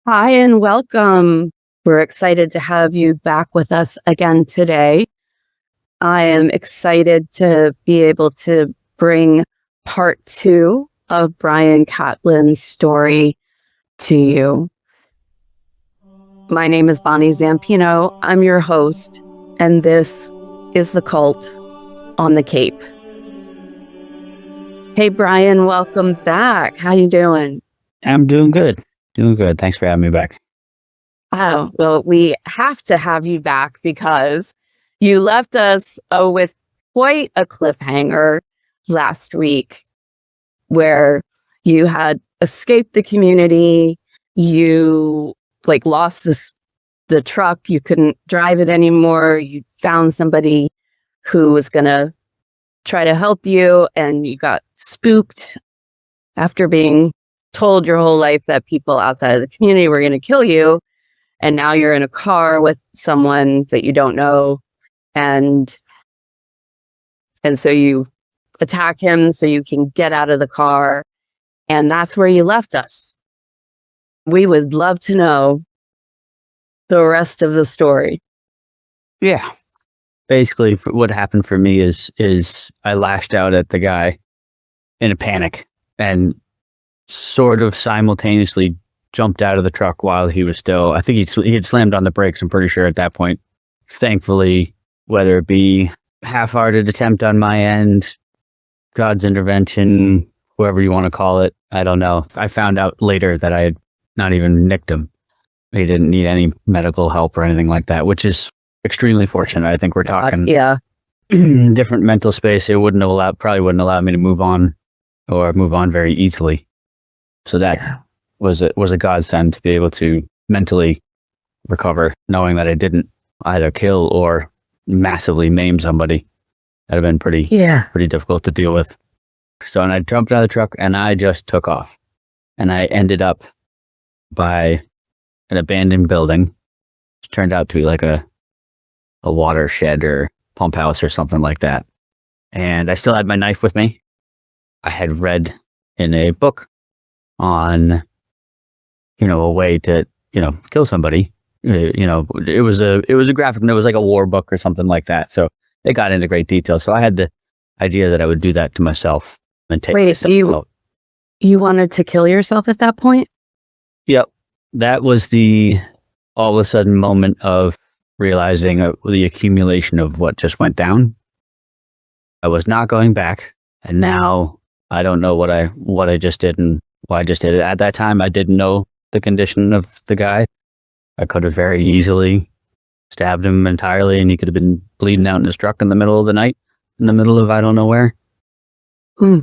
Hi and welcome. We're excited to have you back with us again today. I am excited to be able to bring part two of Bryan Catlin's story to you. My name is Bonnie Zampino. I'm your host, and this is The Cult on the Cape. Hey, Bryan, welcome back. How you doing? I'm doing good. Doing good. Thanks for having me back. Oh, well, we have to have you back because you left us with quite a cliffhanger last week where you had escaped the community. You lost the truck. You couldn't drive it anymore. You found somebody who was going to try to help you, and you got spooked after being told your whole life that people outside of the community were going to kill you. And now you're in a car with someone that you don't know. And so you attack him so you can get out of the car. And that's where you left us. We would love to know the rest of the story. Yeah. Basically, what happened for me is I lashed out at the guy in a panic and sort of simultaneously jumped out of the truck while he was still, I think he had slammed on the brakes, I'm pretty sure at that point. Thankfully, whether it be half-hearted attempt on my end, God's intervention, whoever you want to call it, I don't know. I found out later that I had not even nicked him. He didn't need any medical help or anything like that, which is extremely fortunate. I think we're talking different mental space. It probably wouldn't allow me to move on very easily. So that was a godsend to be able to mentally recover, knowing that I didn't either kill or massively maim somebody. That'd have been pretty difficult to deal with. So, and I jumped out of the truck and I just took off, and I ended up by an abandoned building. It turned out to be like a watershed or pump house or something like that. And I still had my knife with me. I had read in a book on, a way to, kill somebody. It was a graphic, and it was like a war book or something like that. So it got into great detail. So I had the idea that I would do that to myself and take myself out. You wanted to kill yourself at that point? Yep. That was the all of a sudden moment of realizing the accumulation of what just went down. I was not going back. And now I don't know what I just did and why I just did it. At that time, I didn't know the condition of the guy. I could have very easily stabbed him entirely, and he could have been bleeding out in his truck in the middle of the night, in the middle of I don't know where.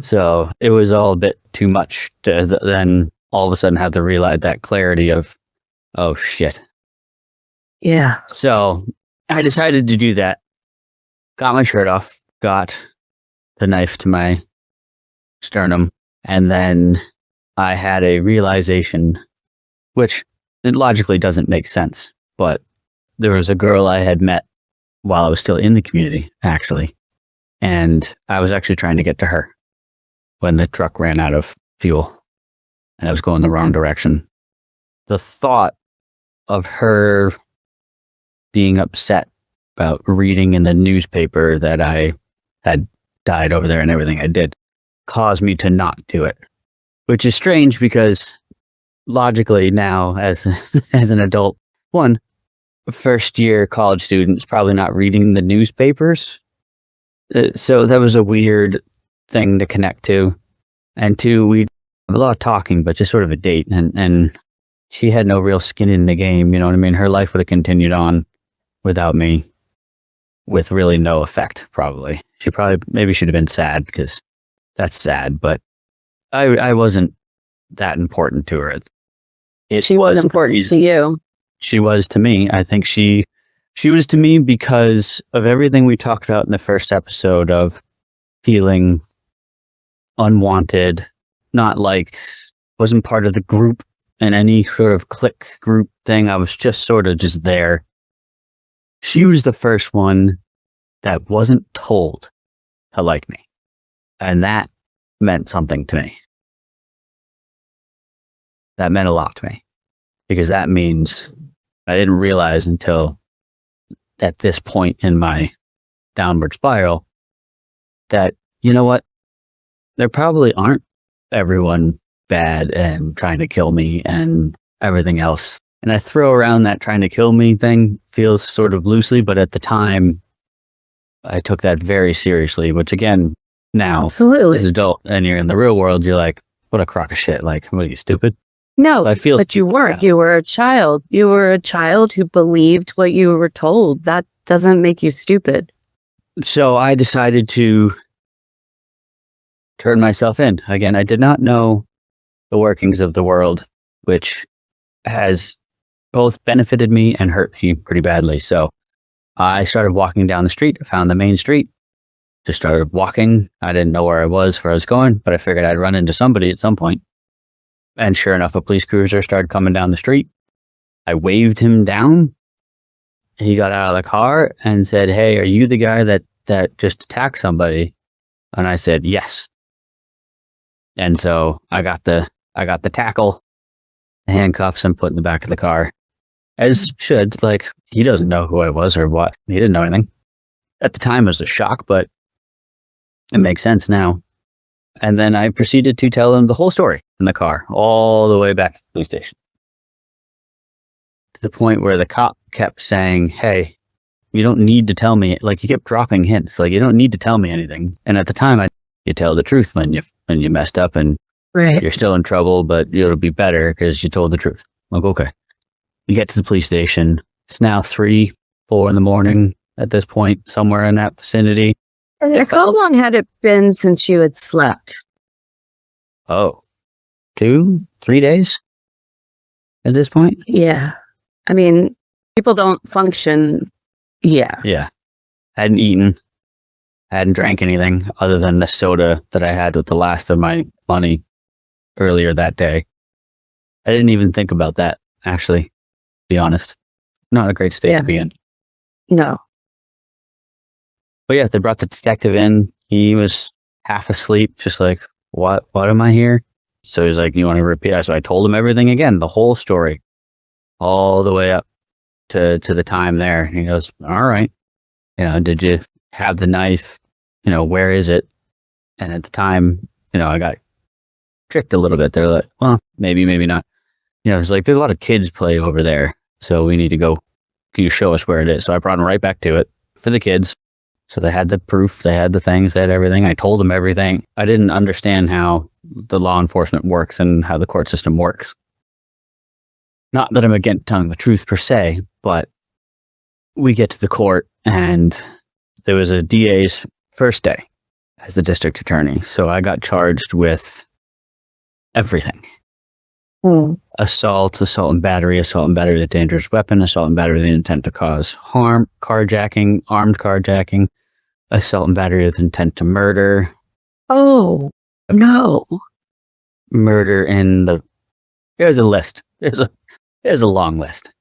So it was all a bit too much to then all of a sudden have to realize that clarity of, oh shit. Yeah. So I decided to do that. Got my shirt off, got the knife to my sternum, and then I had a realization, which it logically doesn't make sense, but there was a girl I had met while I was still in the community, actually, and I was actually trying to get to her when the truck ran out of fuel and I was going the wrong direction. The thought of her being upset about reading in the newspaper that I had died over there and everything I did caused me to not do it, which is strange because logically now as an adult, first year college students probably not reading the newspapers. So that was a weird thing to connect to. And two, we have a lot of talking, but just sort of a date. And she had no real skin in the game. You know what I mean? Her life would have continued on without me with really no effect, probably. Maybe should have been sad because that's sad, but I wasn't that important to her. She was important to you. She was to me. I think she was to me because of everything we talked about in the first episode of feeling unwanted, not liked, wasn't part of the group in any sort of clique group thing. I was just sort of just there. She was the first one that wasn't told to like me. And that meant something to me. That meant a lot to me. because that means I didn't realize until at this point in my downward spiral that, you know what, there probably aren't everyone bad and trying to kill me and everything else. And I throw around that trying to kill me thing feels sort of loosely, but at the time I took that very seriously, which again, now Absolutely. as an adult and you're in the real world, you're like, what a crock of shit. Like, what are you, stupid? No, I feel but you weren't. You were a child. You were a child who believed what you were told. That doesn't make you stupid. So I decided to turn myself in. Again, I did not know the workings of the world, which has both benefited me and hurt me pretty badly. So I started walking down the street, found the main street, just started walking. I didn't know where I was going, but I figured I'd run into somebody at some point. And sure enough, a police cruiser started coming down the street. I waved him down. He got out of the car and said, "Hey, are you the guy that just attacked somebody?" And I said, "Yes." And so I got the tackle, the handcuffs, and put in the back of the car. As should, like, he doesn't know who I was or what. He didn't know anything. At the time, it was a shock, but it makes sense now. And then I proceeded to tell him the whole story in the car, all the way back to the police station. To the point where the cop kept saying, "Hey, you don't need to tell me." Like, he kept dropping hints. Like, you don't need to tell me anything. And at the time, you tell the truth when you messed up and Right. you're still in trouble, but it'll be better because you told the truth. I'm like, okay. We get to the police station. It's now 3, 4 in the morning at this point, somewhere in that vicinity. How long had it been since you had slept? Oh, 2, 3 days at this point? Yeah. I mean, people don't function. Yeah. Yeah. Hadn't eaten, hadn't drank anything other than the soda that I had with the last of my money earlier that day. I didn't even think about that, actually, to be honest. Not a great state to be in. No. But yeah, they brought the detective in. He was half asleep, just like, what am I here? So he's like, "You want to repeat it?" So I told him everything again, the whole story, all the way up to the time there. And he goes, "All right. Did you have the knife? Where is it?" And at the time, I got tricked a little bit. They're like, "Well, maybe, maybe not." It's like, there's a lot of kids play over there. So we need to go. Can you show us where it is? So I brought them right back to it for the kids. So they had the proof, they had the things, they had everything. I told them everything. I didn't understand how the law enforcement works and how the court system works. Not that I'm against telling the truth per se, but we get to the court and there was a DA's first day as the district attorney. So I got charged with everything. Assault and battery with a dangerous weapon, assault and battery with the intent to cause harm, carjacking, armed carjacking, assault and battery with intent to murder. Oh, no. Murder there's a list. There's a long list.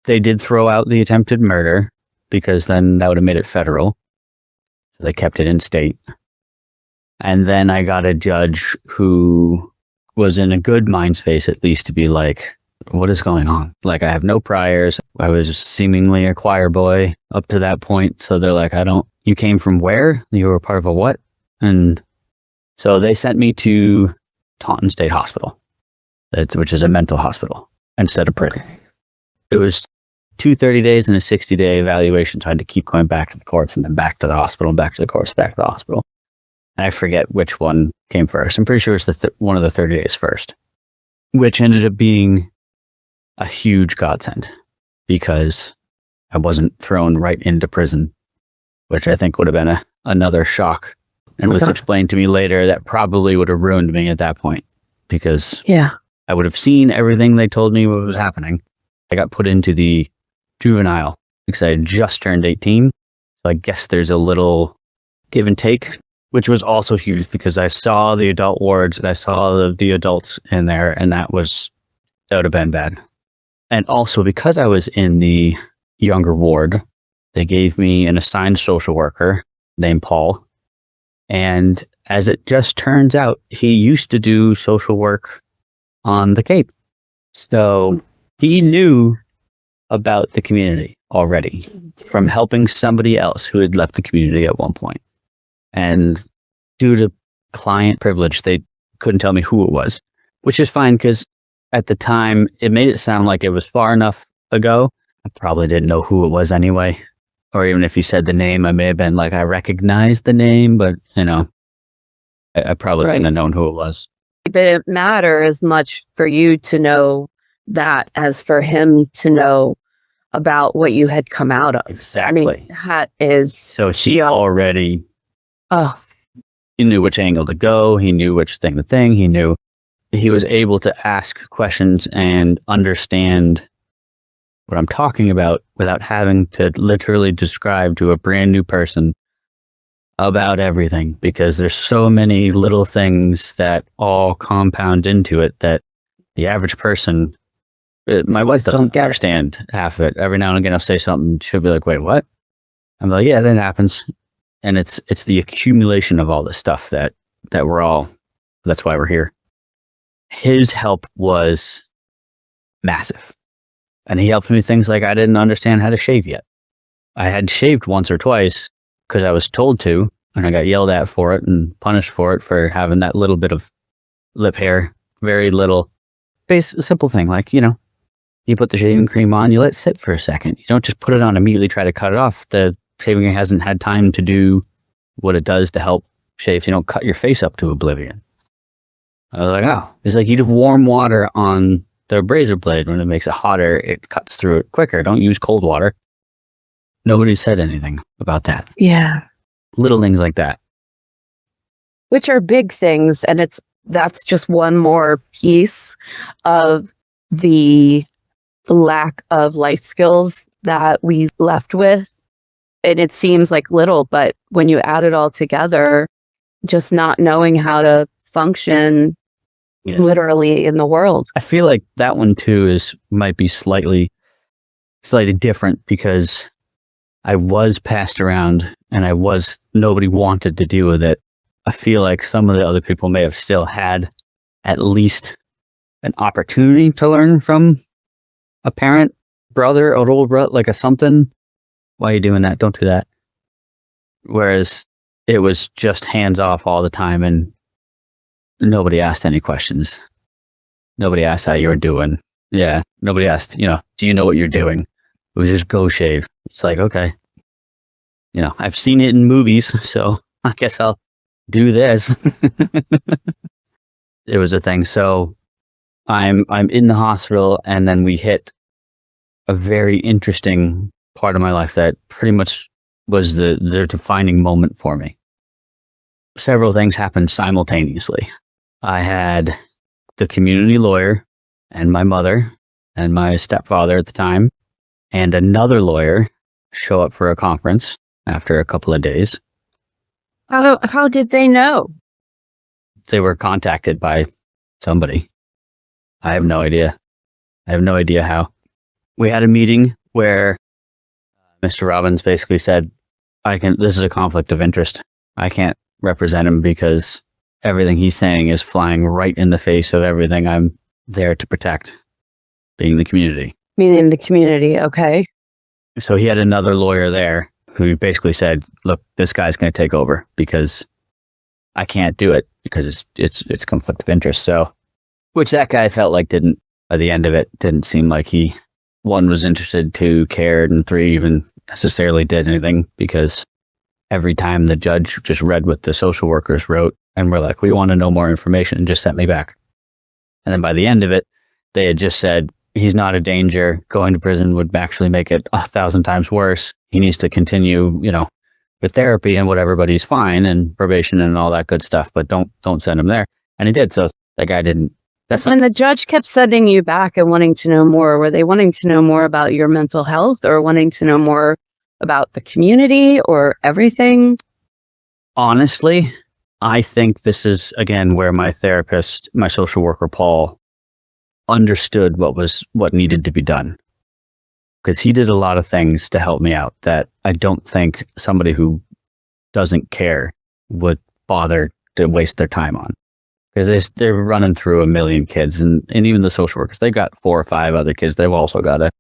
They did throw out the attempted murder because then that would have made it federal. So they kept it in state. And then I got a judge who was in a good mind space, at least, to be like, what is going on? Like, I have no priors. I was seemingly a choir boy up to that point. So they're like, you came from where? You were part of a what? And so they sent me to Taunton State Hospital, which is a mental hospital, instead of prison. It was 2 30 days and a 60-day evaluation. So I had to keep going back to the courts and then back to the hospital, back to the courts, back to the hospital. And I forget which one came first. I'm pretty sure it's one of the 30 days first, which ended up being a huge godsend because I wasn't thrown right into prison, which I think would have been another shock. And was explained to me later that probably would have ruined me at that point because I would have seen everything they told me what was happening. I got put into the juvenile because I had just turned 18. So I guess there's a little give and take, which was also huge because I saw the adult wards and I saw the adults in there, and that would have been bad. And also because I was in the younger ward, they gave me an assigned social worker named Paul. And as it just turns out, he used to do social work on the Cape. So He knew about the community already from helping somebody else who had left the community at one point. And due to client privilege, they couldn't tell me who it was, which is fine because at the time it made it sound like it was far enough ago. I probably didn't know who it was anyway. Or even if you said the name, I may have been like, I recognized the name, but I probably couldn't have known who it was. But it matter as much for you to know that as for him to know about what you had come out of. Exactly. I mean, that is... So she already... Oh. He knew which angle to go. He knew which thing to think. He knew he was able to ask questions and understand what I'm talking about without having to literally describe to a brand new person about everything, because there's so many little things that all compound into it that the average person, my wife doesn't understand half of it. Every now and again I'll say something, she'll be like, wait, what? I'm like, yeah, that happens. And it's the accumulation of all this stuff that we're all, that's why we're here. His help was massive. And he helped me with things like I didn't understand how to shave yet. I had shaved once or twice because I was told to, and I got yelled at for it and punished for it for having that little bit of lip hair, very little, simple thing. Like, you put the shaving cream on, you let it sit for a second. You don't just put it on immediately, try to cut it off. The shaving cream hasn't had time to do what it does to help shave. So you don't cut your face up to oblivion. I was like, oh, it's like you do warm water on the razor blade. When it makes it hotter, it cuts through it quicker. Don't use cold water. Nobody said anything about that. Yeah. Little things like that. Which are big things. And that's just one more piece of the lack of life skills that we left with. And it seems like little, but when you add it all together, just not knowing how to function literally in the world. I feel like that one too might be slightly different because I was passed around and nobody wanted to deal with it. I feel like some of the other people may have still had at least an opportunity to learn from a parent, brother, an old brother, like a something. Why are you doing that? Don't do that. Whereas it was just hands off all the time and nobody asked any questions. Nobody asked how you were doing. Yeah. Nobody asked, do you know what you're doing? It was just go shave. It's like, okay. I've seen it in movies, so I guess I'll do this. It was a thing. So I'm in the hospital, and then we hit a very interesting part of my life that pretty much was the defining moment for me. Several things happened simultaneously. I had the community lawyer and my mother and my stepfather at the time and another lawyer show up for a conference after a couple of days. How did they know? They were contacted by somebody. I have no idea. How. We had a meeting where Mr. Robbins basically said, this is a conflict of interest. I can't represent him because everything he's saying is flying right in the face of everything I'm there to protect, being the community. Meaning the community, okay. So he had another lawyer there who basically said, look, this guy's going to take over because I can't do it because it's conflict of interest. So, which that guy felt like by the end of it, didn't seem like he, one, was interested, two, cared, and three, even necessarily did anything, because every time the judge just read what the social workers wrote and were like, we want to know more information, and just sent me back. And then by the end of it, they had just said, he's not a danger. Going to prison would actually make it 1,000 times worse. He needs to continue, with therapy and whatever, but he's fine, and probation and all that good stuff, but don't send him there. And he did. So that guy didn't. When the judge kept sending you back and wanting to know more, were they wanting to know more about your mental health or wanting to know more about the community or everything? Honestly, I think this is, again, where my therapist, my social worker, Paul, understood what needed to be done. Because he did a lot of things to help me out that I don't think somebody who doesn't care would bother to waste their time on. because they're running through a million kids, and even the social workers, they've got 4 or 5 other kids they've also got to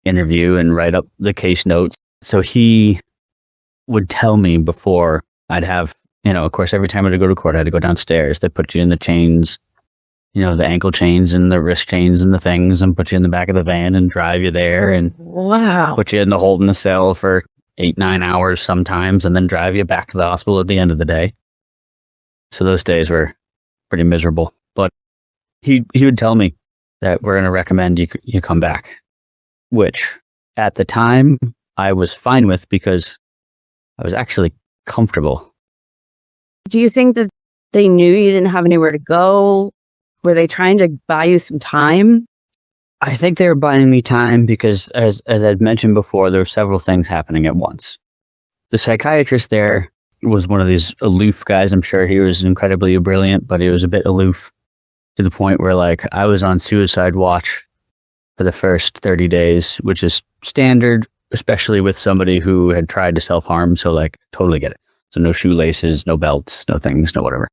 interview and write up the case notes. So he would tell me before I'd have, of course, every time I had to go to court, I had to go downstairs. They put you in the chains, the ankle chains and the wrist chains and the things, and put you in the back of the van and drive you there, and Wow. put you in the hold in the cell for 8-9 hours sometimes, and then drive you back to the hospital at the end of the day. So those days were pretty miserable. But he would tell me that we're going to recommend you come back, which at the time I was fine with because I was actually comfortable. Do you think that they knew you didn't have anywhere to go? Were they trying to buy you some time? I think they were buying me time because, as I'd mentioned before, there were several things happening at once. The psychiatrist there was one of these aloof guys. I'm sure he was incredibly brilliant, but he was a bit aloof to the point where, I was on suicide watch for the first 30 days, which is standard, especially with somebody who had tried to self-harm. So, totally get it. So no shoelaces, no belts, no things, no whatever.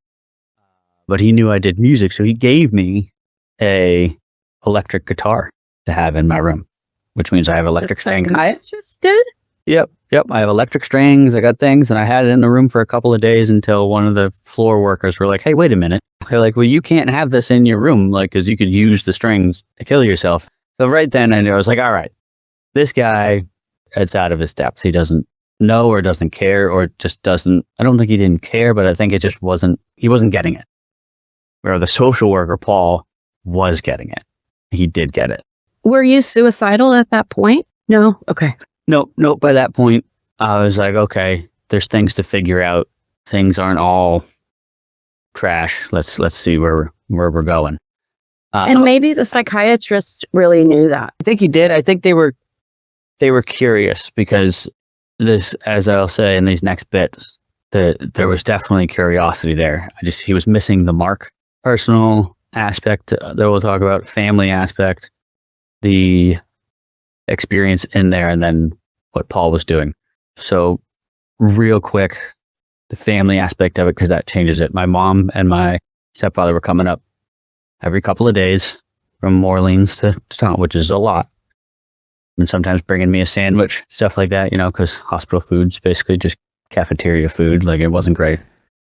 But he knew I did music, so he gave me a electric guitar to have in my room, which means I have electric strings. Psychiatrist did? Yep. I have electric strings. I got things, and I had it in the room for a couple of days until one of the floor workers were like, "Hey, wait a minute." They're like, "Well, you can't have this in your room, because you could use the strings to kill yourself." So right then I knew, I was like, all right, this guy, it's out of his depth. He doesn't know or doesn't care or just doesn't. I don't think he didn't care, but I think it just he wasn't getting it. Where the social worker, Paul, was getting it. He did get it. Were you suicidal at that point? No? Okay. No, by that point, I was like, okay, there's things to figure out. Things aren't all trash. Let's see where we're going. And maybe the psychiatrist really knew that. I think he did. I think they were curious because this, as I'll say in these next bits, there was definitely curiosity there. He was missing the mark. Personal aspect that we'll talk about, family aspect, the experience in there, and then what Paul was doing. So real quick, the family aspect of it, because that changes it. My mom and my stepfather were coming up every couple of days from Orleans to Taunton, which is a lot. And sometimes bringing me a sandwich, stuff like that, because hospital food's basically just cafeteria food. It wasn't great.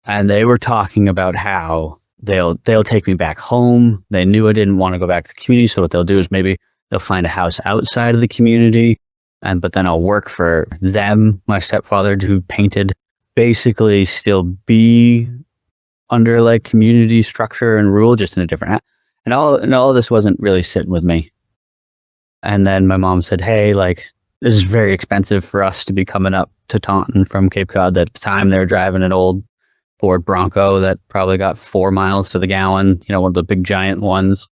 And they were talking about how they'll take me back home. They knew I didn't want to go back to the community. So what they'll do is maybe they'll find a house outside of the community. But then I'll work for them, my stepfather who painted, basically still be under community structure and rule, just in a different and all of this wasn't really sitting with me. And then my mom said, "Hey, this is very expensive for us to be coming up to Taunton from Cape Cod." At the time, they were driving an old Ford Bronco that probably got 4 miles to the gallon, one of the big giant ones,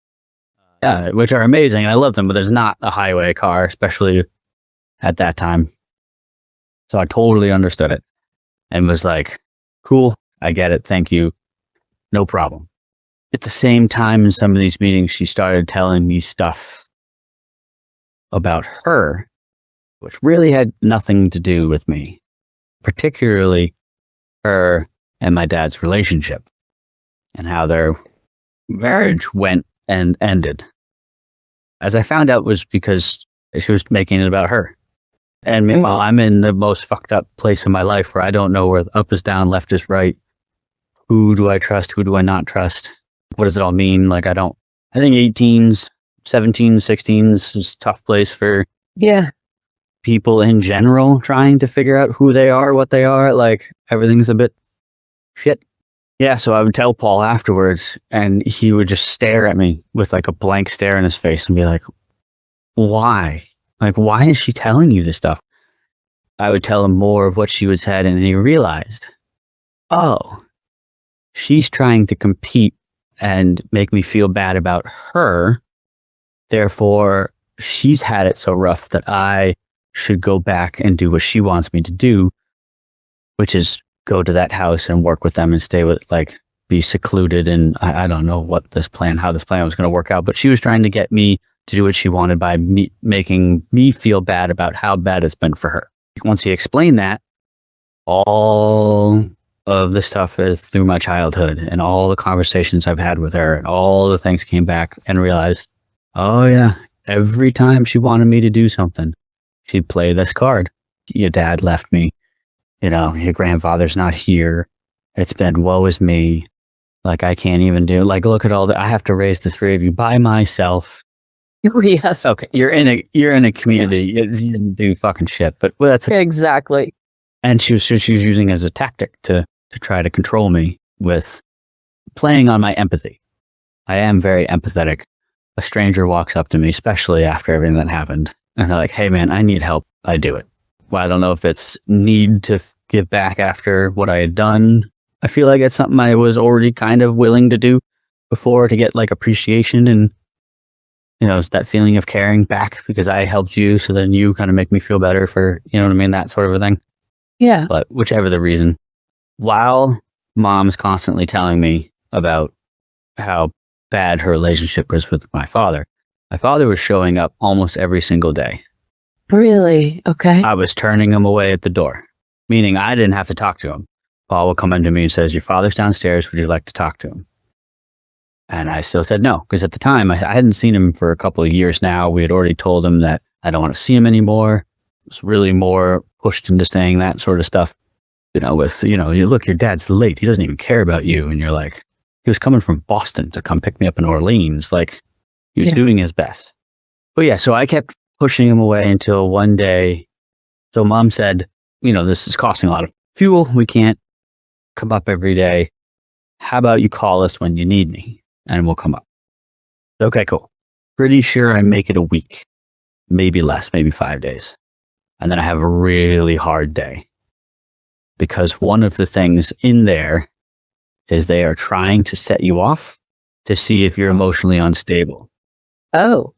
which are amazing. I love them, but there's not a highway car, especially at that time. So I totally understood it and was like, cool, I get it. Thank you. No problem. At the same time, in some of these meetings, she started telling me stuff about her, which really had nothing to do with me, particularly her and my dad's relationship and how their marriage went and ended. As I found out, was because she was making it about her. And meanwhile, I'm in the most fucked up place in my life where I don't know where up is down, left is right. Who do I trust? Who do I not trust? What does it all mean? I think 18s, 17s, 16s is a tough place for people in general trying to figure out who they are, what they are. Everything's a bit shit. Yeah, so I would tell Paul afterwards, and he would just stare at me with a blank stare in his face and be like, why? Why is she telling you this stuff? I would tell him more of what she would said, and then he realized, oh, she's trying to compete and make me feel bad about her. Therefore, she's had it so rough that I should go back and do what she wants me to do, which is go to that house and work with them and stay with, be secluded. And I don't know how this plan was going to work out, but she was trying to get me to do what she wanted by making me feel bad about how bad it's been for her. Once he explained that, all of the stuff through my childhood and all the conversations I've had with her and all the things came back and realized, oh yeah, every time she wanted me to do something, she'd play this card. Your dad left me. Your grandfather's not here. It's been woe is me. Like, I can't even do, like, look at all that. I have to raise the three of you by myself. Oh, yes. Okay. You're in a community. You didn't do fucking shit, but that's exactly. And she was using it as a tactic to try to control me with playing on my empathy. I am very empathetic. A stranger walks up to me, especially after everything that happened, and they're like, hey man, I need help. I do it. Well, I don't know if it's need to give back after what I had done. I feel like it's something I was already kind of willing to do before to get like appreciation and, that feeling of caring back because I helped you. So then you kind of make me feel better for, that sort of a thing. Yeah. But whichever the reason, while mom's constantly telling me about how bad her relationship was with my father was showing up almost every single day. Really? Okay. I was turning him away at the door, meaning I didn't have to talk to him. Paul will come into me and says, your father's downstairs. Would you like to talk to him? And I still said no, because at the time I hadn't seen him for a couple of years now. We had already told him that I don't want to see him anymore. It was really more pushed into saying that sort of stuff, with, you look, your dad's late. He doesn't even care about you. And you're like, he was coming from Boston to come pick me up in Orleans. Like, he was doing his best. But yeah, so I kept pushing him away until one day. So mom said, this is costing a lot of fuel. We can't come up every day. How about you call us when you need me and we'll come up? Okay, cool. Pretty sure I make it a week, maybe less, maybe 5 days. And then I have a really hard day because one of the things in there is they are trying to set you off to see if you're emotionally unstable. Oh.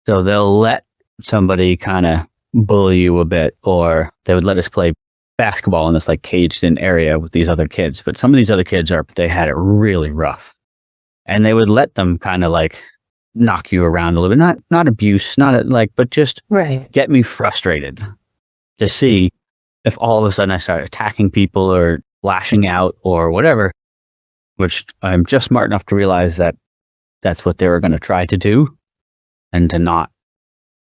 So they'll let somebody kind of bully you a bit, or they would let us play basketball in this like caged in area with these other kids. But some of these other kids they had it really rough, and they would let them kind of like knock you around a little bit, not abuse, but just get me frustrated to see if all of a sudden I start attacking people or lashing out or whatever, which I'm just smart enough to realize that that's what they were going to try to do, and to not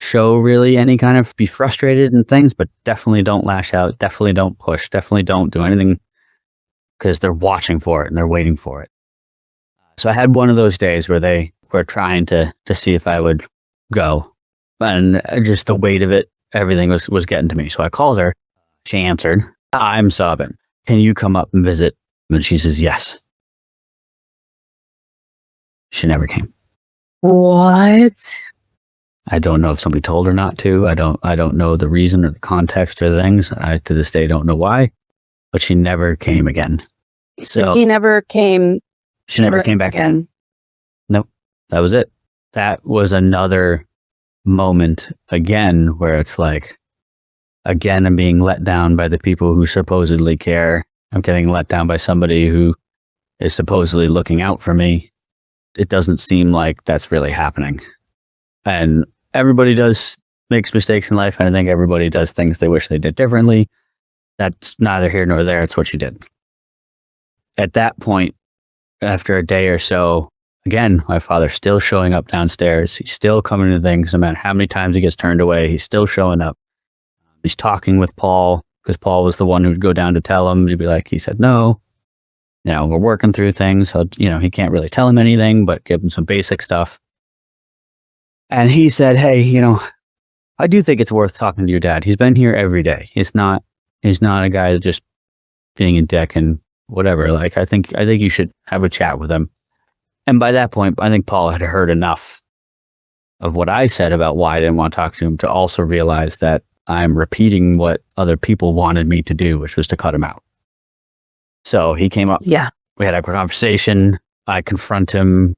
show really any kind of be frustrated and things, but definitely don't lash out, definitely don't push, definitely don't do anything, because they're watching for it and they're waiting for it. So I had one of those days where they were trying to see if I would go, and just the weight of it, everything was getting to me. So I called her. She answered. I'm sobbing. Can you come up and visit? And she says, yes. She never came. What? I don't know if somebody told her not to. I don't know the reason or the context or the things. I to this day don't know why, but she never came again. So he never came. She never came back again. Nope. That was it. That was another moment again where it's like, again, I'm being let down by the people who supposedly care. I'm getting let down by somebody who is supposedly looking out for me. It doesn't seem like that's really happening. And everybody makes mistakes in life. And I think everybody does things they wish they did differently. That's neither here nor there. It's what you did. At that point, after a day or so, again, my father's still showing up downstairs. He's still coming to things. No matter how many times he gets turned away, he's still showing up. He's talking with Paul, because Paul was the one who would go down to tell him. He'd be like, he said no. We're working through things. So, he can't really tell him anything, but give him some basic stuff. And he said, hey, I do think it's worth talking to your dad. He's been here every day. He's not a guy that's just being a dick and whatever. Like, I think you should have a chat with him. And by that point, I think Paul had heard enough of what I said about why I didn't want to talk to him to also realize that I'm repeating what other people wanted me to do, which was to cut him out. So he came up. Yeah. We had a conversation. I confront him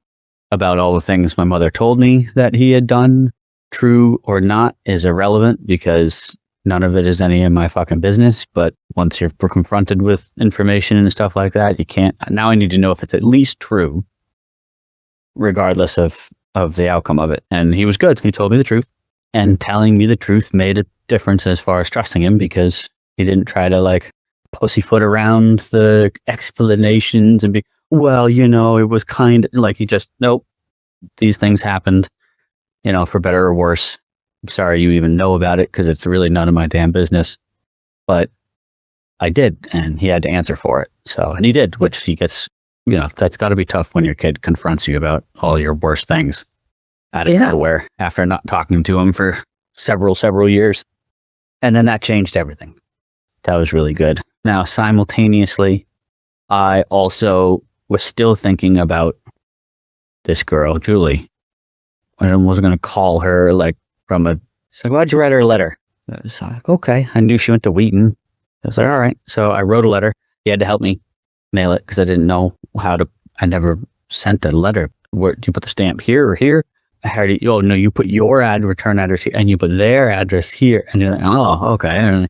about all the things my mother told me that he had done. True or not is irrelevant, because none of it is any of my fucking business. But once you're confronted with information and stuff like that, you can't. Now I need to know if it's at least true, regardless of the outcome of it. And he was good. He told me the truth, and telling me the truth made a difference as far as trusting him, because he didn't try to pussyfoot around the explanations and be, well, it was kind of like, he just, nope, these things happened, for better or worse. I'm sorry you even know about it because it's really none of my damn business. But I did, and he had to answer for it. So, and he did, which he gets, that's got to be tough when your kid confronts you about all your worst things out of nowhere after not talking to him for several years. And then that changed everything. That was really good. Now, simultaneously, I also was still thinking about this girl, Julie. I wasn't going to call her she's like, why'd you write her a letter? I was like, okay. I knew she went to Wheaton. I was like, all right. So I wrote a letter. He had to help me mail it because I didn't know I never sent a letter. Where do you put the stamp, here or here? I heard it. Oh, no, you put your return address here and you put their address here. And you're like, oh, okay. And I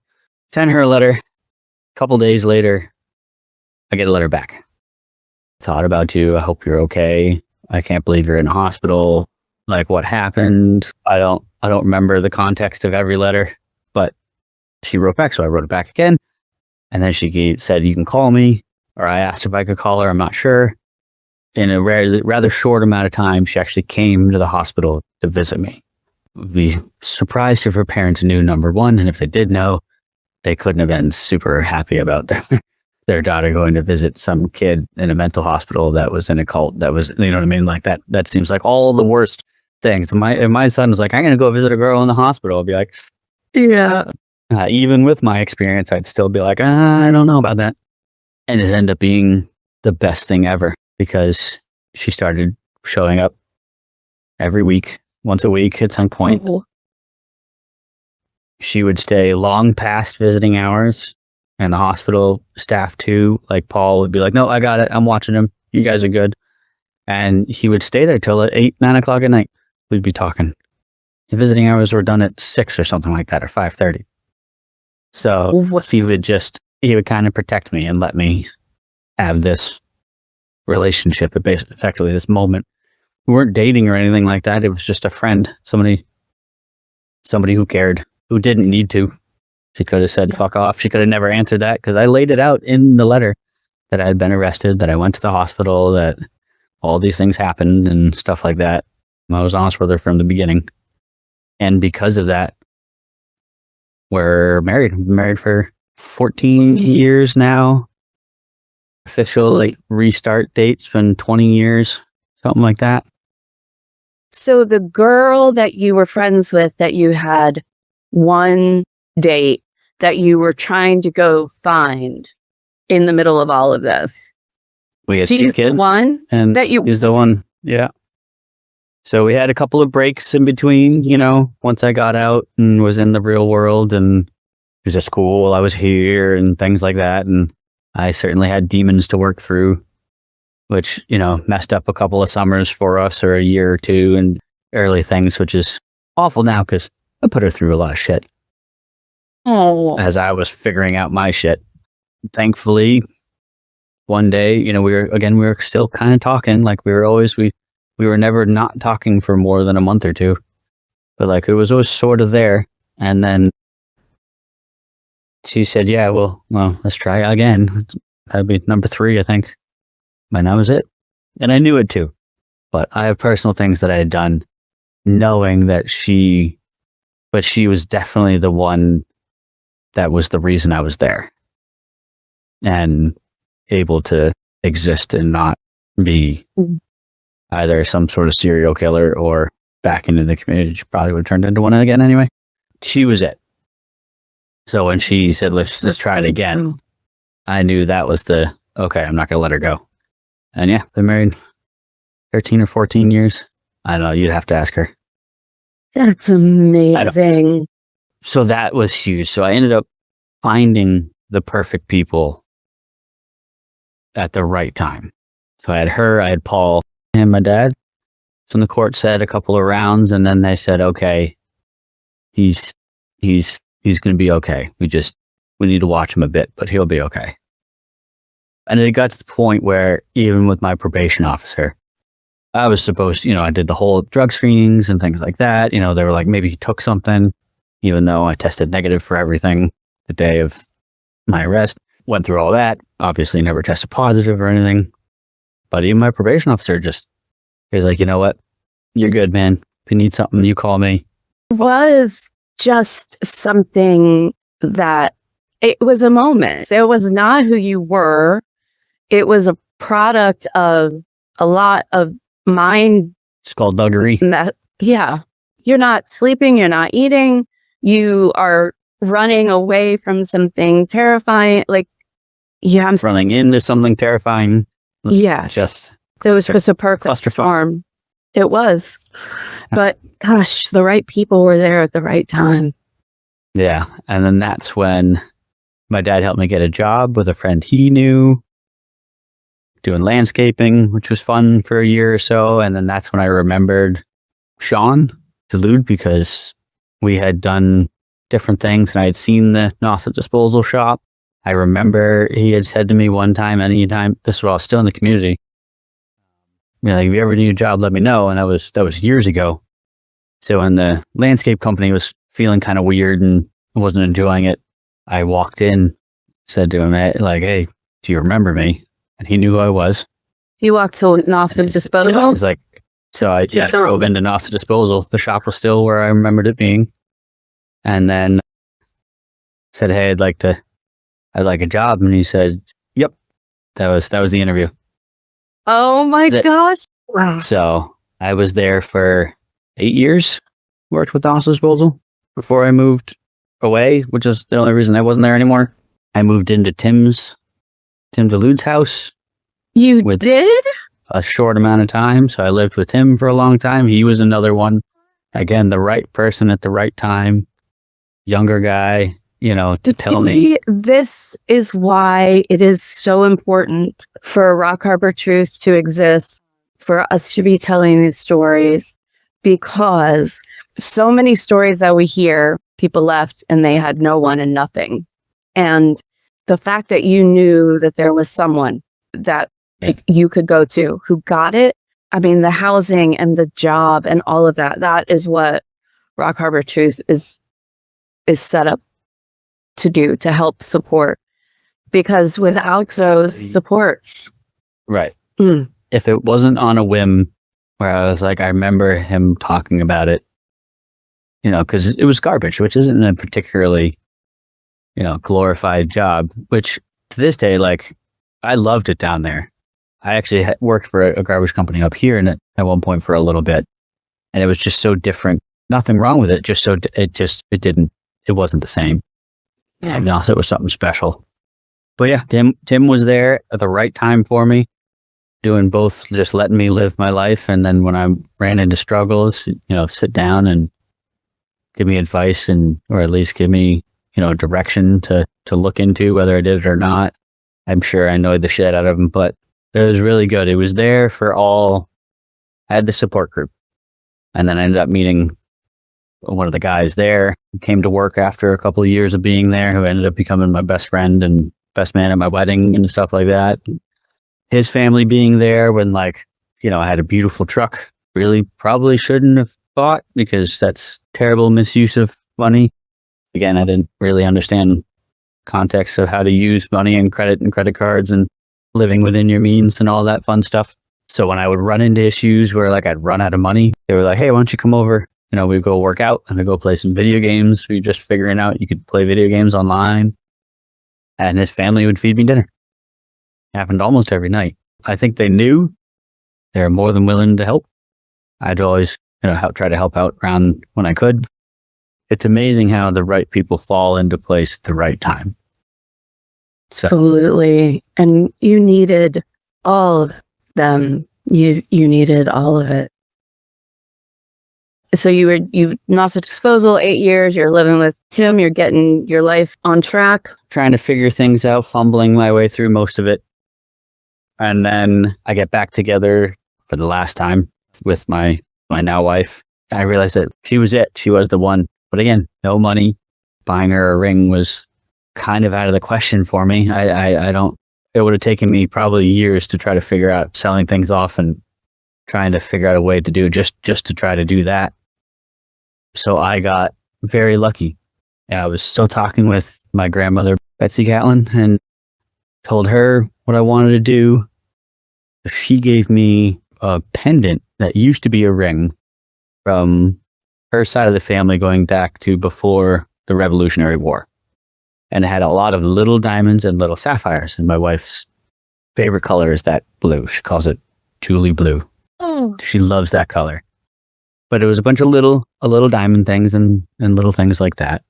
sent her a letter. A couple days later, I get a letter back. Thought about you. I hope you're okay. I can't believe you're in a hospital. Like, what happened? I don't remember the context of every letter, but she wrote back. So I wrote it back again. And then she said, you can call me, or I asked if I could call her. I'm not sure. In a rather short amount of time, she actually came to the hospital to visit me. I'd be surprised if her parents knew, number one. And if they did know, they couldn't have been super happy about their daughter going to visit some kid in a mental hospital that was in a cult. That was, you know what I mean? Like that seems like all the worst things. If my son was like, I'm going to go visit a girl in the hospital, I'd be like, yeah. Even with my experience, I'd still be like, I don't know about that. And it ended up being the best thing ever because she started showing up every week, once a week at some point. Oh. She would stay long past visiting hours, and the hospital staff too, like Paul would be like, no, I got it. I'm watching him. You guys are good. And he would stay there till at 8, 9 o'clock at night. We'd be talking. The visiting hours were done at 6 or something like that, or 5:30. So he would kind of protect me and let me have this relationship, effectively this moment. We weren't dating or anything like that. It was just a friend, somebody who cared, who didn't need to. She could have said, fuck off. She could have never answered that because I laid it out in the letter that I had been arrested, that I went to the hospital, that all these things happened and stuff like that. I was honest with her from the beginning. And because of that, we're married. We've been married for 14 years now. Official restart date's been 20 years, something like that. So the girl that you were friends with, that you had one date, that you were trying to go find in the middle of all of this. We had 2 kids. One and that you is the one. Yeah. So we had a couple of breaks in between, once I got out and was in the real world, and it was just cool. I was here and things like that. And I certainly had demons to work through, which, messed up a couple of summers for us, or a year or two, and early things, which is awful now because I put her through a lot of shit. Oh. As I was figuring out my shit. Thankfully, one day, we were still kind of talking. Like we were never not talking for more than a month or two, but it was always sort of there. And then she said, yeah, well, let's try again. That'd be number 3, I think. And that was it. And I knew it too, but I have personal things that I had done knowing that she was definitely the one that was the reason I was there and able to exist and not be either some sort of serial killer or back into the community. She probably would have turned into one again anyway. She was it. So when she said, let's try it again, I knew that was okay, I'm not going to let her go. And yeah, been married 13 or 14 years. I don't know. You'd have to ask her. That's amazing. So that was huge. So I ended up finding the perfect people at the right time. So I had her, I had Paul, and my dad. So the court said a couple of rounds, and then they said, okay, he's going to be okay. We need to watch him a bit, but he'll be okay. And it got to the point where even with my probation officer, I was supposed, I did the whole drug screenings and things like that. They were like, maybe he took something, even though I tested negative for everything the day of my arrest. went through all that. Obviously never tested positive or anything. But even my probation officer he's like, you know what? You're good, man. If you need something, you call me. It was just something that it was a moment. It was not who you were. It was a product of a lot of mind. Skullduggery. Yeah. You're not sleeping. You're not eating. You are running away from something terrifying. Like, yeah, I'm running into something terrifying. Yeah. It was just a perfect storm. It was. But gosh, the right people were there at the right time. Yeah. And then that's when my dad helped me get a job with a friend he knew, doing landscaping, which was fun for a year or so. And then that's when I remembered Sean Delude, because we had done different things and I had seen the Nauset disposal shop. I remember he had said to me one time, anytime, this was while I was still in the community, like, if you ever need a job, let me know. And that was years ago. So when the landscape company was feeling kind of weird and wasn't enjoying it, I walked in, said to him, like, hey, do you remember me? And he knew who I was. You walked to Nauset disposal? He's like, so I drove into Nauset disposal. The shop was still where I remembered it being. And then said, hey, I'd like a job. And he said, yep. That was the interview. Oh my gosh. Wow. So I was there for 8 years, worked with Nauset disposal before I moved away, which is the only reason I wasn't there anymore. I moved into Tim DeLude's house. You did? A short amount of time. So I lived with him for a long time. He was another one. Again, the right person at the right time. Younger guy, to tell me. This is why it is so important for Rock Harbor Truth to exist, for us to be telling these stories, because so many stories that we hear, people left and they had no one and nothing. And the fact that you knew that there was someone that you could go to who got it. I mean, the housing and the job and all of that, that is what Rock Harbor Truth is set up to do, to help support. Because without those supports. Right. If it wasn't on a whim where I was like, I remember him talking about it, because it was garbage, which isn't a particularly, glorified job, which to this day, like, I loved it down there. I actually worked for a garbage company up here and at one point for a little bit. And it was just so different. Nothing wrong with it. It wasn't the same. Yeah. And also it was something special. But yeah, Tim was there at the right time for me, doing both, just letting me live my life. And then when I ran into struggles, sit down and give me advice or at least give me, direction to look into, whether I did it or not. I'm sure I annoyed the shit out of him, but it was really good. It was there for all. I had the support group. And then I ended up meeting one of the guys there who came to work after a couple of years of being there, who ended up becoming my best friend and best man at my wedding and stuff like that. His family being there when, I had a beautiful truck, really probably shouldn't have bought, because that's terrible misuse of money. Again, I didn't really understand context of how to use money and credit cards and living within your means and all that fun stuff. So when I would run into issues where I'd run out of money, they were like, hey, why don't you come over? We'd go work out and we'd go play some video games. We were just figuring out you could play video games online. And his family would feed me dinner. It happened almost every night. I think they knew they were more than willing to help. I'd always, try to help out around when I could. It's amazing how the right people fall into place at the right time. So. Absolutely. And you needed all of them. You needed all of it. So you Nauset disposal, 8 years, you're living with Tim, you're getting your life on track. Trying to figure things out, fumbling my way through most of it. And then I get back together for the last time with my now wife. I realized that she was it. She was the one. But again, no money. Buying her a ring was kind of out of the question for me. It would have taken me probably years to try to figure out selling things off and trying to figure out a way to do just to try to do that. So I got very lucky. I was still talking with my grandmother, Bryan Catlin, and told her what I wanted to do. She gave me a pendant that used to be a ring from her side of the family going back to before the Revolutionary War. And it had a lot of little diamonds and little sapphires. And my wife's favorite color is that blue. She calls it Julie blue. Oh. She loves that color. But it was a bunch of little diamond things and little things like that.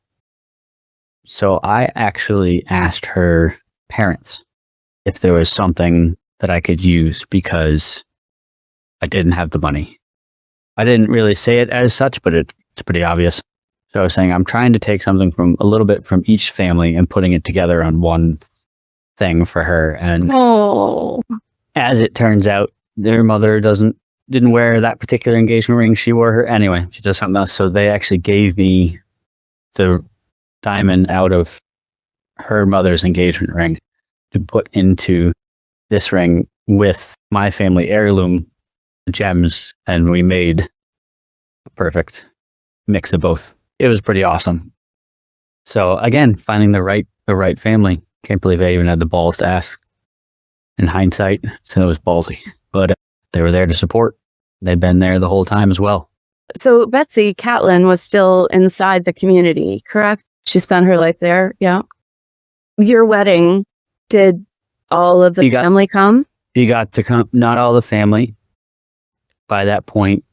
So I actually asked her parents if there was something that I could use because I didn't have the money. I didn't really say it as such, but it's pretty obvious. So I was saying, I'm trying to take something from a little bit from each family and putting it together on one thing for her. And as it turns out, their mother didn't wear that particular engagement ring. She wore her anyway. She does something else. So they actually gave me the diamond out of her mother's engagement ring to put into this ring with my family heirloom gems, and we made a perfect mix of both. It was pretty awesome. So again, finding the right family. Can't believe I even had the balls to ask in hindsight. So it was ballsy, but they were there to support. They've been there the whole time as well. So Betsy Catlin was still inside the community, correct? She spent her life there. Yeah. Your wedding, did all of the family come? You got to come, not all the family. By that point,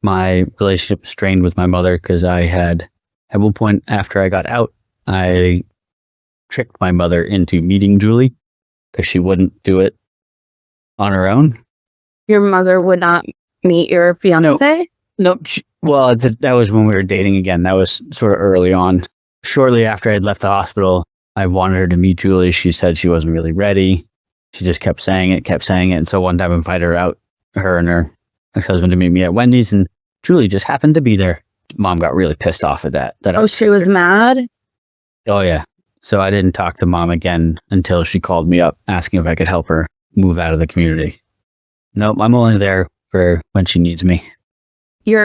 my relationship strained with my mother because I had, at one point after I got out, I tricked my mother into meeting Julie because she wouldn't do it on her own. Your mother would not meet your fiance? No. That was when we were dating again. That was sort of early on. Shortly after I had left the hospital, I wanted her to meet Julie. She said she wasn't really ready. She just kept saying it. And so one time I invited her out, her and her ex-husband, to meet me at Wendy's, and Julie just happened to be there. Mom got really pissed off at that. She was mad? Oh, yeah. So I didn't talk to Mom again until she called me up asking if I could help her move out of the community. Nope, I'm only there for when she needs me.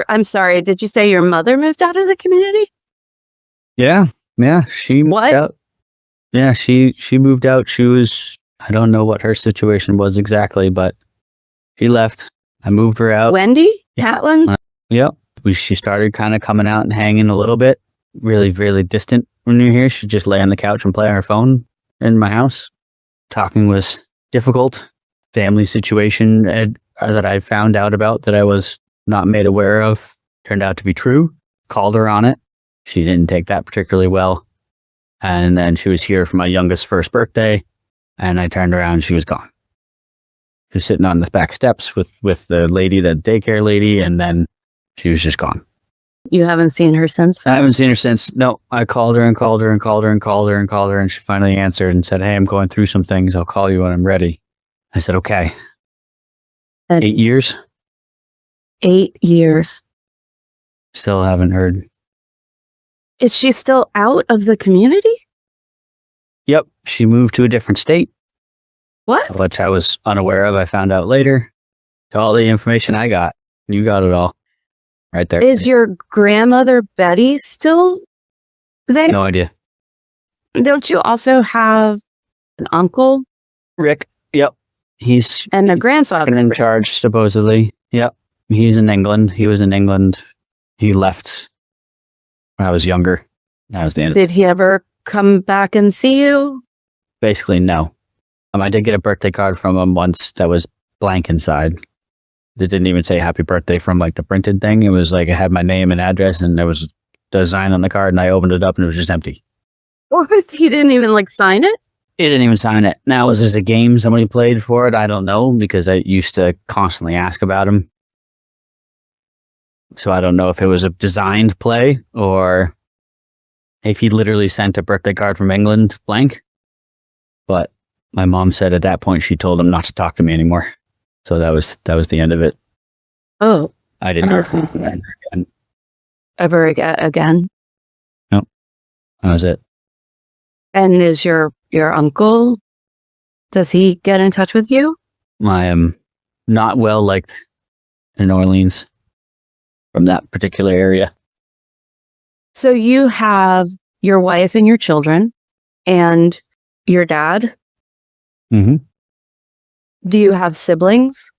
I'm sorry, did you say your mother moved out of the community? Yeah, she moved out. Yeah, she moved out. She was, I don't know what her situation was exactly, but she left. I moved her out. Wendy Catlin? Yep. She started kind of coming out and hanging a little bit. Really, really distant when you're here. She'd just lay on the couch and play on her phone in my house. Talking was difficult. Family situation that I found out about that I was not made aware of turned out to be true. Called her on it. She didn't take that particularly well. And then she was here for my youngest first birthday, and I turned around and she was gone. She was sitting on the back steps with the lady, the daycare lady, and then she was just gone. You haven't seen her since? I haven't seen her since. No, I called her, and she finally answered and said, "Hey, I'm going through some things. I'll call you when I'm ready." I said, "Okay." 8 years? 8 years. Still haven't heard. Is she still out of the community? Yep. She moved to a different state. What? Which I was unaware of. I found out later. To all the information I got. You got it all. Right there. Is your grandmother Betty still there? No idea. Don't you also have an uncle? Rick. Yep. He's and a grandfather in charge, supposedly. Yep. He's in England. He was in England. He left when I was younger. That was the end. Did he ever come back and see you? Basically, no. I did get a birthday card from him once that was blank inside. It didn't even say happy birthday from like the printed thing. It was like it had my name and address, and there was a design on the card, and I opened it up and it was just empty. What? He didn't even like sign it? He didn't even sign it. Now, was this a game somebody played for it? I don't know, because I used to constantly ask about him. So I don't know if it was a designed play or if he literally sent a birthday card from England blank. But my mom said at that point she told him not to talk to me anymore. So that was the end of it. Oh. I didn't know ever again? Nope. That was it. And is your uncle, does he get in touch with you? I am not well liked in New Orleans from that particular area. So you have your wife and your children and your dad? Mm-hmm. Do you have siblings?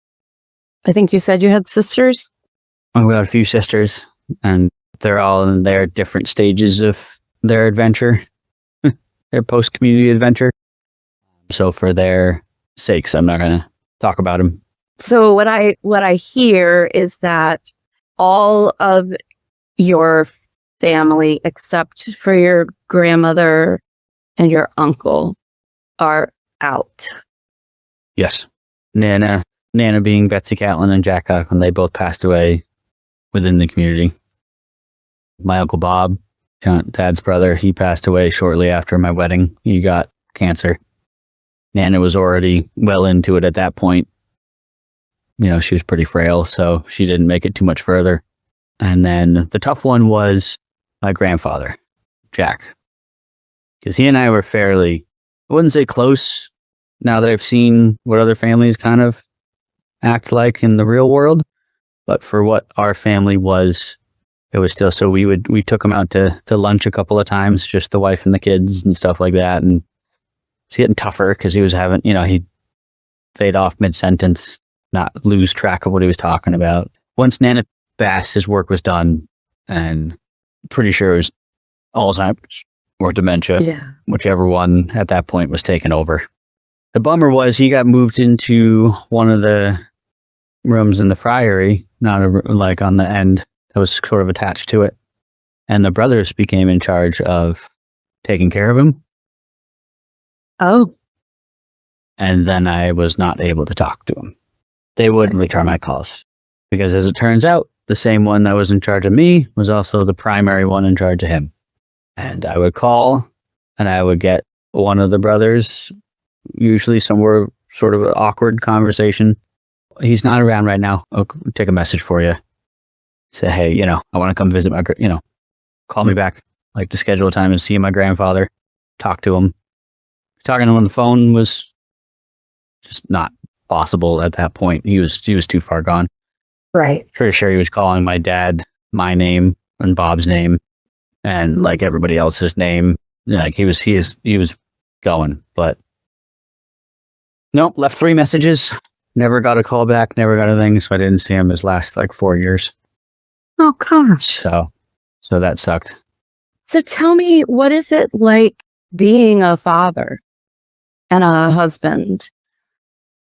I think you said you had sisters. I've got a few sisters, and they're all in their different stages of their adventure, their post-community adventure. So for their sakes, I'm not going to talk about them. So what I hear is that all of your family, except for your grandmother and your uncle, are out. Yes. Nana being Betsy Catlin and Jack Catlin, they both passed away within the community. My Uncle Bob, Dad's brother, he passed away shortly after my wedding. He got cancer. Nana was already well into it at that point. You know, she was pretty frail, so she didn't make it too much further. And then the tough one was my grandfather, Jack. Because he and I were fairly, I wouldn't say close, now that I've seen what other families kind of act like in the real world. But for what our family was, it was still, so we took him out to lunch a couple of times, just the wife and the kids and stuff like that. And it's getting tougher because he was having, you know, he'd fade off mid-sentence, not lose track of what he was talking about. Once Nana passed, his work was done, and pretty sure it was Alzheimer's or dementia, whichever one at that point was taken over. The bummer was he got moved into one of the rooms in the friary, like on the end that was sort of attached to it. And the brothers became in charge of taking care of him. Oh. And then I was not able to talk to him. They wouldn't return my calls because, as it turns out, the same one that was in charge of me was also the primary one in charge of him. And I would call and I would get one of the brothers, usually somewhere sort of an awkward conversation. He's not around right now. I'll take a message for you. Say, hey, you know, I want to come visit my, you know, call me back. Like to schedule a time and see my grandfather, talk to him. Talking to him on the phone was just not possible at that point. He was too far gone. Right. Pretty sure he was calling my dad my name and Bob's name and like everybody else's name. Like he was going, but nope, left 3 messages. Never got a call back, never got a thing, so I didn't see him his last like 4 years. Oh gosh. So that sucked. So tell me, what is it like being a father and a husband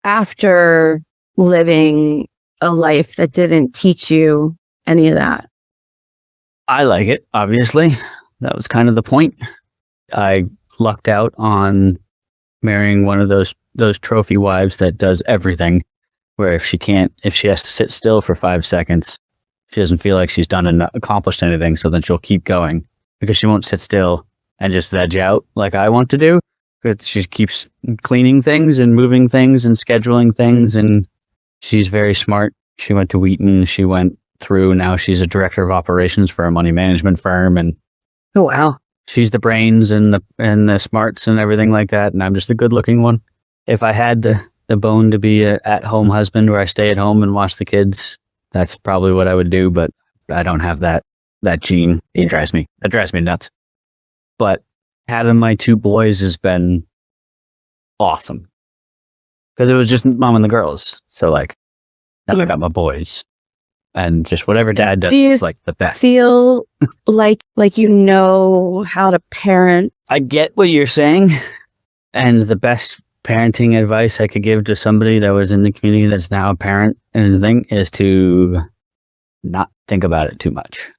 after living a life that didn't teach you any of that? I like it, obviously. That was kind of the point. I lucked out on marrying one of those trophy wives that does everything, where if she has to sit still for 5 seconds, she doesn't feel like she's done and accomplished anything, so then she'll keep going because she won't sit still and just veg out like I want to do. Because she keeps cleaning things and moving things and scheduling things, and she's very smart. She went to Wheaton. She went through. Now she's a director of operations for a money management firm, and oh wow, she's the brains and the smarts and everything like that. And I'm just the good-looking one. If I had the bone to be a at-home husband where I stay at home and watch the kids, that's probably what I would do. But I don't have that gene. That drives me nuts. But having my 2 boys has been awesome because it was just mom and the girls. So like, now I got my boys, and just whatever dad does is like the best. Feel like you know how to parent. I get what you're saying, and the best parenting advice I could give to somebody that was in the community that's now a parent and the thing is to not think about it too much,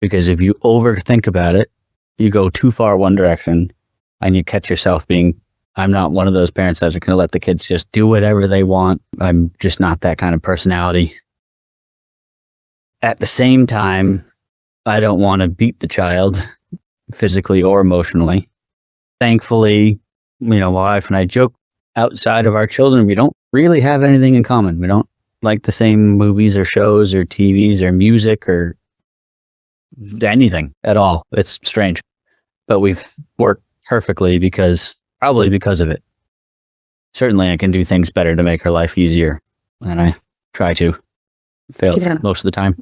because if you overthink about it, you go too far one direction and you catch yourself being, I'm not one of those parents that's going to let the kids just do whatever they want. I'm just not that kind of personality. At the same time, I don't want to beat the child physically or emotionally. Thankfully, you know, my wife and I joke, outside of our children, we don't really have anything in common. We don't like the same movies or shows or TVs or music or anything at all. It's strange. But we've worked perfectly probably because of it. Certainly I can do things better to make her life easier, and I try to. Fail most of the time.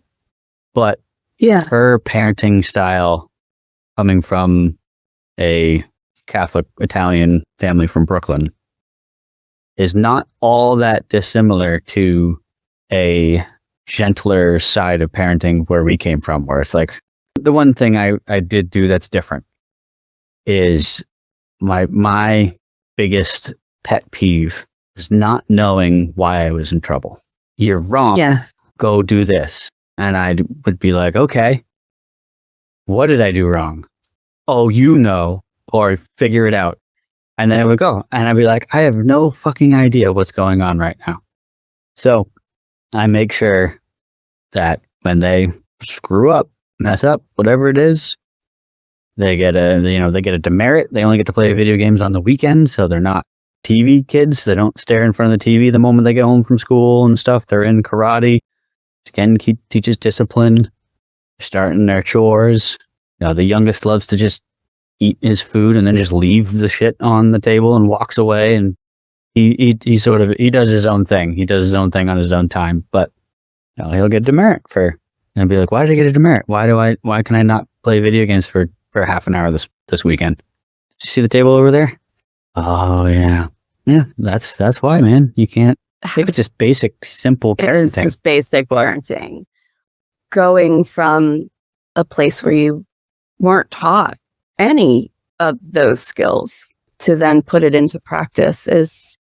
But her parenting style, coming from a Catholic Italian family from Brooklyn, is not all that dissimilar to a gentler side of parenting where we came from, where it's like the one thing I did do that's different is my biggest pet peeve is not knowing why I was in trouble. You're wrong. Yes. Go do this. And I would be like, okay, what did I do wrong? Oh, you know, or figure it out. And then I would go and I'd be like, I have no fucking idea what's going on right now. So I make sure that when they screw up, mess up, whatever it is, they get a demerit. They only get to play video games on the weekend. So they're not TV kids. They don't stare in front of the TV the moment they get home from school and stuff. They're in karate. Again, teaches discipline, starting their chores. The youngest loves to just eat his food and then just leave the shit on the table and walks away. And he does his own thing. He does his own thing on his own time. But he'll get demerit and be like, why did I get a demerit? Why can I not play video games for half an hour this weekend? Did you see the table over there? Oh yeah. Yeah, that's why, man. You can't. I think it's just basic, simple parenting. It's basic parenting. Going from a place where you weren't taught any of those skills to then put it into practice is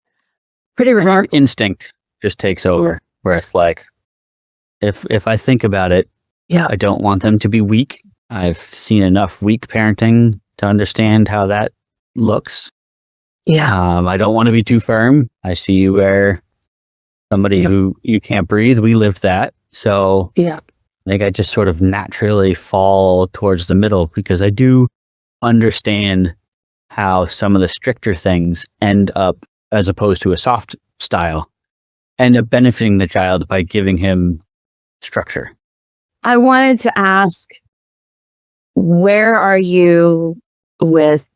pretty remarkable. Instinct just takes over, where it's like, if I think about it, I don't want them to be weak. I've seen enough weak parenting to understand how that looks. Yeah. I don't want to be too firm. I see you where somebody who you can't breathe. We lived that. So I think I just sort of naturally fall towards the middle because I do understand how some of the stricter things end up, as opposed to a soft style, end up benefiting the child by giving him structure. I wanted to ask, where are you with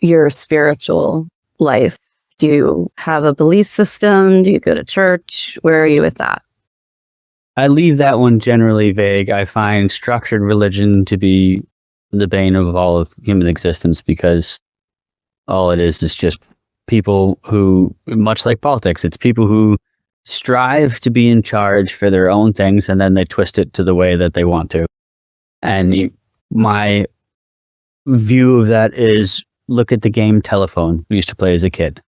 your spiritual life? Do you have a belief system? Do you go to church? Where are you with that? I leave that one generally vague. I find structured religion to be the bane of all of human existence, because all it is just people who, much like politics, it's people who strive to be in charge for their own things and then they twist it to the way that they want to. And my view of that is, look at the game telephone we used to play as a kid,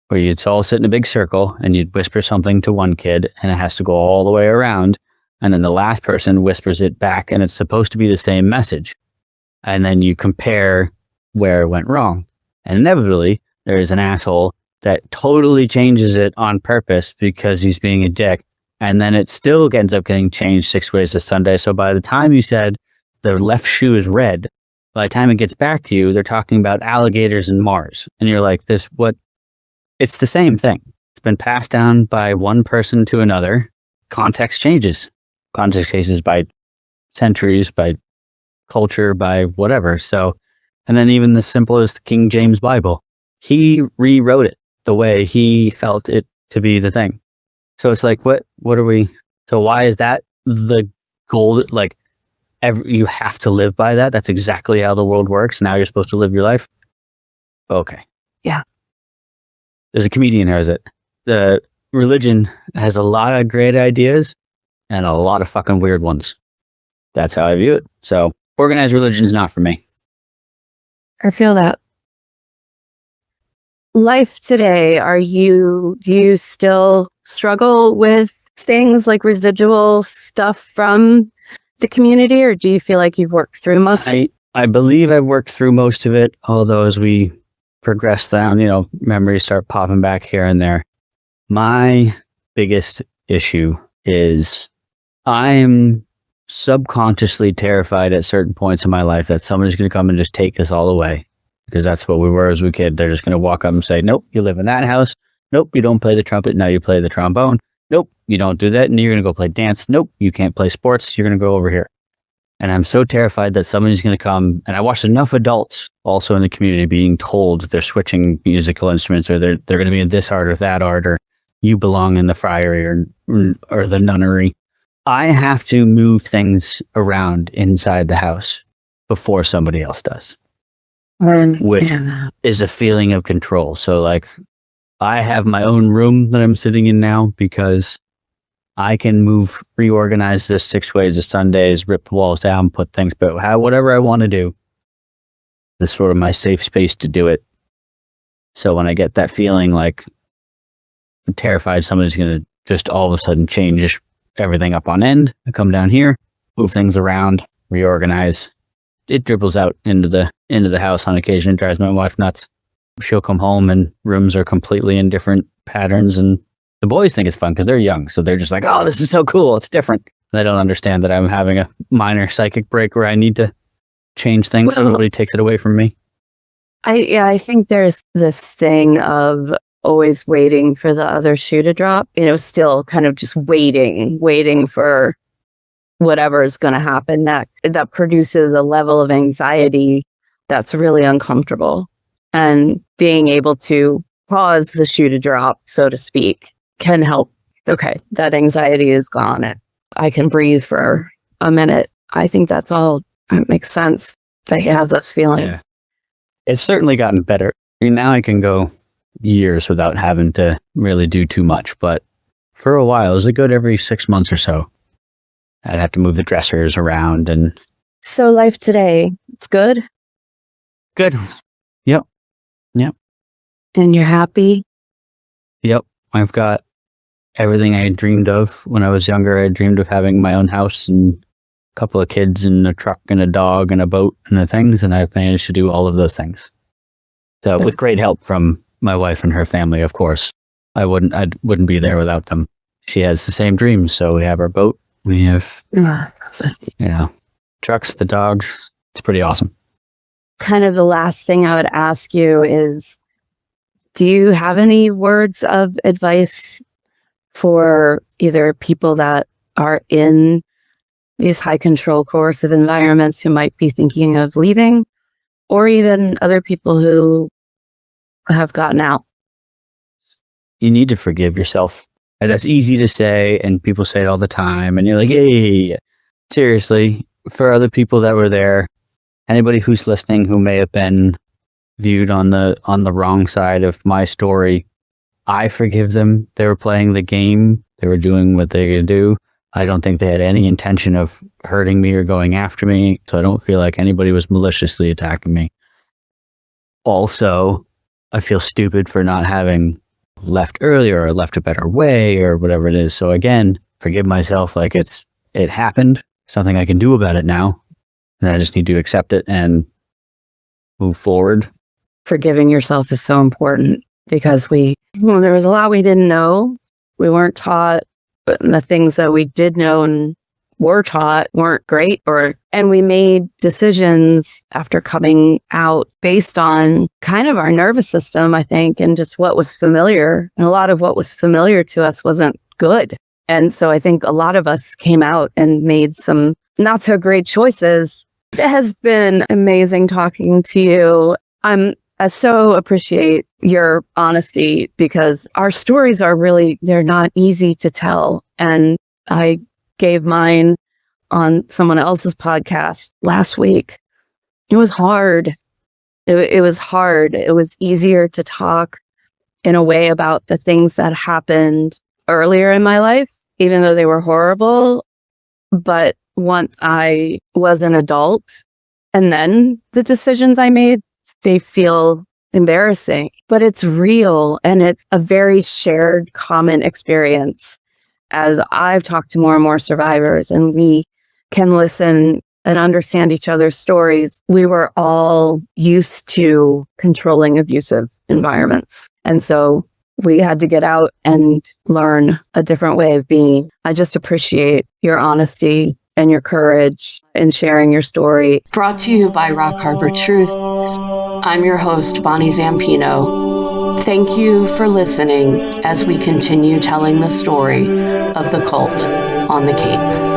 where you'd all sit in a big circle and you'd whisper something to one kid and it has to go all the way around. And then the last person whispers it back and it's supposed to be the same message. And then you compare where it went wrong. And inevitably, there is an asshole that totally changes it on purpose because he's being a dick. And then it still ends up getting changed 6 ways to Sunday. So by the time you said the left shoe is red, by the time it gets back to you, they're talking about alligators and Mars. And you're like, it's the same thing. It's been passed down by one person to another. Context changes. Context changes by centuries, by culture, by whatever. So, and then even the simple as the King James Bible, he rewrote it the way he felt it to be the thing. So it's like, what are we, so why is that the gold? Like, you have to live by that. That's exactly how the world works. Now you're supposed to live your life. Okay. Yeah. There's a comedian who has it. The religion has a lot of great ideas and a lot of fucking weird ones. That's how I view it. So organized religion is not for me. I feel that. Life today, do you still struggle with things like residual stuff from the community, or do you feel like you've worked through most of it? I believe I've worked through most of it, although as we progress down, memories start popping back here and there. My biggest issue is I'm subconsciously terrified at certain points in my life that somebody's going to come and just take this all away, because that's what we were as a kid. They're just going to walk up and say, nope, you live in that house. Nope, you don't play the trumpet. Now you play the trombone. Nope, you don't do that. And you're going to go play dance. Nope, you can't play sports. You're going to go over here. And I'm so terrified that somebody's going to come. And I watched enough adults also in the community being told they're switching musical instruments, or they're going to be in this art or that art, or you belong in the friary or the nunnery. I have to move things around inside the house before somebody else does, which is a feeling of control. So like I have my own room that I'm sitting in now because I can reorganize this 6 ways to Sundays, rip the walls down, put things, but whatever I want to do. This is sort of my safe space to do it. So when I get that feeling like I'm terrified somebody's going to just all of a sudden change everything up on end, I come down here, move things around, reorganize. It dribbles out into the house on occasion. It drives my wife nuts. She'll come home and rooms are completely in different patterns, and the boys think it's fun because they're young, so they're just like, oh, this is so cool, it's different. They don't understand that I'm having a minor psychic break where I need to change things so nobody takes it away from me. I think there's this thing of always waiting for the other shoe to drop, still kind of just waiting for whatever is going to happen that produces a level of anxiety that's really uncomfortable. And being able to cause the shoe to drop, so to speak, can help. Okay, that anxiety is gone. I can breathe for a minute. I think that's all. It makes sense that you have those feelings. Yeah. It's certainly gotten better. Now I can go years without having to really do too much. But for a while, it was a good every 6 months or so. I'd have to move the dressers around. And so life today, it's good? Good. Yep. And you're happy? Yep. I've got everything I dreamed of when I was younger. I dreamed of having my own house and a couple of kids and a truck and a dog and a boat and the things, and I've managed to do all of those things. So with great help from my wife and her family, of course. I wouldn't be there without them. She has the same dreams, so we have our boat. We have, trucks, the dogs. It's pretty awesome. Kind of the last thing I would ask you is, do you have any words of advice for either people that are in these high control coercive environments who might be thinking of leaving, or even other people who have gotten out? You need to forgive yourself. And that's easy to say, and people say it all the time, and you're like, hey, seriously, for other people that were there, anybody who's listening who may have been viewed on the wrong side of my story, I forgive them. They were playing the game. They were doing what they could do. I don't think they had any intention of hurting me or going after me, so I don't feel like anybody was maliciously attacking me. Also, I feel stupid for not having left earlier or left a better way or whatever it is. So again, forgive myself, like it happened. There's nothing I can do about it now. And I just need to accept it and move forward. Forgiving yourself is so important because there was a lot we didn't know. We weren't taught, but the things that we did know and were taught weren't great, and we made decisions after coming out based on kind of our nervous system, I think, and just what was familiar. And a lot of what was familiar to us wasn't good. And so I think a lot of us came out and made some not so great choices. It has been amazing talking to you. I so appreciate your honesty because our stories they're not easy to tell. And I gave mine on someone else's podcast last week. It was hard. It was hard. It was easier to talk in a way about the things that happened earlier in my life, even though they were horrible. But once I was an adult, and then the decisions I made, they feel embarrassing, but it's real and it's a very shared common experience. As I've talked to more and more survivors and we can listen and understand each other's stories, we were all used to controlling abusive environments. And so we had to get out and learn a different way of being. I just appreciate your honesty and your courage in sharing your story. Brought to you by Rock Harbor Truth. I'm your host, Bonnie Zampino. Thank you for listening as we continue telling the story of the cult on the Cape.